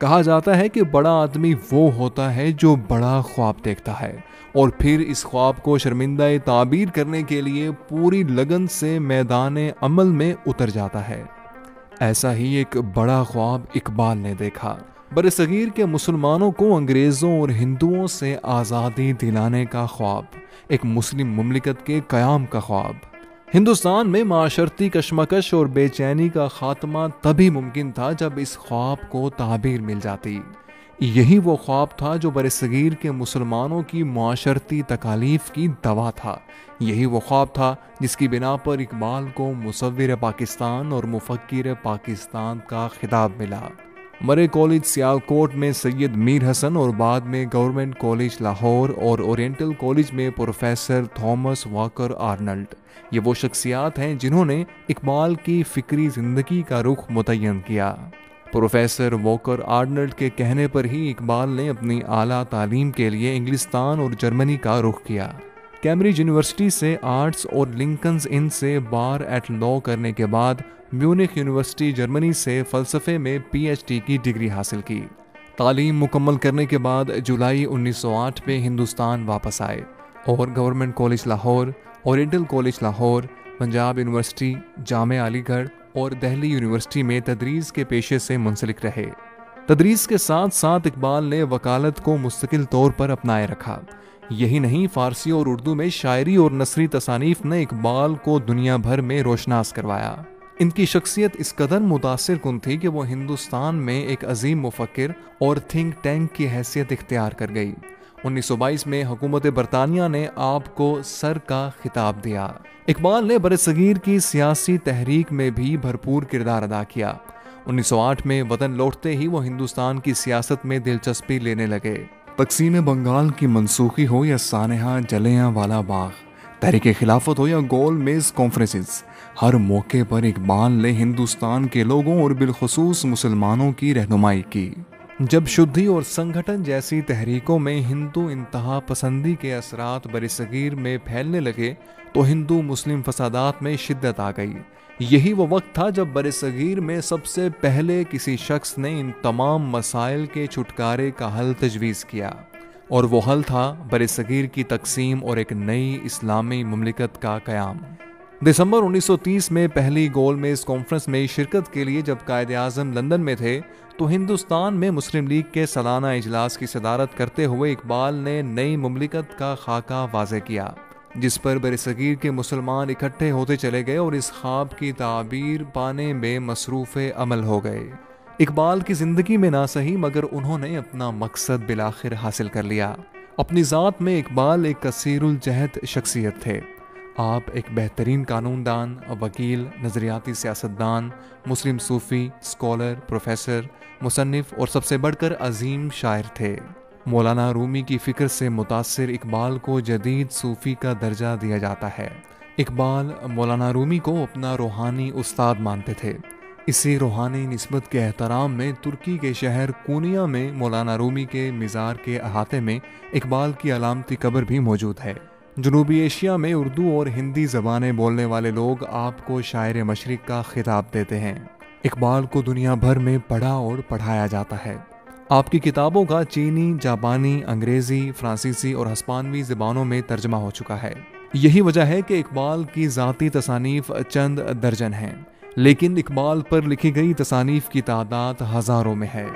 کہا جاتا ہے کہ بڑا آدمی وہ ہوتا ہے جو بڑا خواب دیکھتا ہے اور پھر اس خواب کو شرمندہ تعبیر کرنے کے لیے پوری لگن سے میدان عمل میں اتر جاتا ہے۔ ایسا ہی ایک بڑا خواب اقبال نے دیکھا، برصغیر کے مسلمانوں کو انگریزوں اور ہندوؤں سے آزادی دلانے کا خواب، ایک مسلم مملکت کے قیام کا خواب۔ ہندوستان میں معاشرتی کشمکش اور بے چینی کا خاتمہ تبھی ممکن تھا جب اس خواب کو تعبیر مل جاتی۔ یہی وہ خواب تھا جو برصغیر کے مسلمانوں کی معاشرتی تکالیف کی دوا تھا۔ یہی وہ خواب تھا جس کی بنا پر اقبال کو مصور پاکستان اور مفکر پاکستان کا خطاب ملا۔ مرے کالج سیالکوٹ میں سید میر حسن اور بعد میں گورنمنٹ کالج لاہور اور اورینٹل کالج میں پروفیسر تھامس واکر آرنلڈ، یہ وہ شخصیات ہیں جنہوں نے اقبال کی فکری زندگی کا رخ متعین کیا۔ پروفیسر واکر آرنلڈ کے کہنے پر ہی اقبال نے اپنی اعلیٰ تعلیم کے لیے انگلستان اور جرمنی کا رخ کیا۔ کیمبرج یونیورسٹی سے آرٹس اور لنکنز ان سے بار ایٹ لا کرنے کے بعد میونخ یونیورسٹی جرمنی سے فلسفے میں پی ایچ ڈی کی ڈگری حاصل کی۔ تعلیم مکمل کرنے کے بعد جولائی 1908 میں ہندوستان واپس آئے اور government college Lahore, oriental college Lahore, Punjab university, Jamia Aligarh اور دہلی یونیورسٹی میں تدریس کے پیشے سے منسلک رہے۔ تدریس کے ساتھ ساتھ اقبال نے وکالت کو مستقل طور پر اپنائے رکھا۔ یہی نہیں، فارسی اور اردو میں شاعری اور نثری تصانیف نے اقبال کو دنیا بھر میں روشناس کروایا۔ ان کی شخصیت اس قدر متاثر کن تھی کہ وہ ہندوستان میں ایک عظیم مفکر اور تھنک ٹینک کی حیثیت اختیار کر گئی۔ 1922 میں حکومت برطانیہ نے آپ کو سر کا خطاب دیا۔ اقبال نے برصغیر کی سیاسی تحریک میں بھی بھرپور کردار ادا کیا۔ 1908 میں وطن لوٹتے ہی وہ ہندوستان کی سیاست میں دلچسپی لینے لگے۔ تقسیم بنگال کی منسوخی ہو یا سانحہ جلیاں والا باغ، تحریک خلافت ہو یا گول میز کانفرنسز، ہر موقع پر اقبال نے ہندوستان کے لوگوں اور بالخصوص مسلمانوں کی رہنمائی کی۔ جب شدھی اور سنگھٹن جیسی تحریکوں میں ہندو انتہا پسندی کے اثرات برصغیر میں پھیلنے لگے تو ہندو مسلم فسادات میں شدت آ گئی۔ یہی وہ وقت تھا جب برصغیر میں سب سے پہلے کسی شخص نے ان تمام مسائل کے چھٹکارے کا حل تجویز کیا، اور وہ حل تھا برصغیر کی تقسیم اور ایک نئی اسلامی مملکت کا قیام۔ دسمبر 1930 میں پہلی گول میز کانفرنس میں شرکت کے لیے جب قائد اعظم لندن میں تھے تو ہندوستان میں مسلم لیگ کے سالانہ اجلاس کی صدارت کرتے ہوئے اقبال نے نئی مملکت کا خاکہ واضح کیا، جس پر برصغیر کے مسلمان اکٹھے ہوتے چلے گئے اور اس خواب کی تعبیر پانے میں مصروف عمل ہو گئے۔ اقبال کی زندگی میں نہ سہی مگر انہوں نے اپنا مقصد بالآخر حاصل کر لیا۔ اپنی ذات میں اقبال ایک کثیر الجہد شخصیت تھے۔ آپ ایک بہترین قانون دان، وکیل، نظریاتی سیاستدان، مسلم صوفی، اسکالر، پروفیسر، مصنف اور سب سے بڑھ کر عظیم شاعر تھے۔ مولانا رومی کی فکر سے متاثر اقبال کو جدید صوفی کا درجہ دیا جاتا ہے۔ اقبال مولانا رومی کو اپنا روحانی استاد مانتے تھے۔ اسی روحانی نسبت کے احترام میں ترکی کے شہر کونیا میں مولانا رومی کے مزار کے احاطے میں اقبال کی علامتی قبر بھی موجود ہے۔ جنوبی ایشیا میں اردو اور ہندی زبانیں بولنے والے لوگ آپ کو شاعر مشرق کا خطاب دیتے ہیں۔ اقبال کو دنیا بھر میں پڑھا اور پڑھایا جاتا ہے۔ آپ کی کتابوں کا چینی، جاپانی، انگریزی، فرانسیسی اور ہسپانوی زبانوں میں ترجمہ ہو چکا ہے۔ یہی وجہ ہے کہ اقبال کی ذاتی تصانیف چند درجن ہیں، لیکن اقبال پر لکھی گئی تصانیف کی تعداد ہزاروں میں ہے۔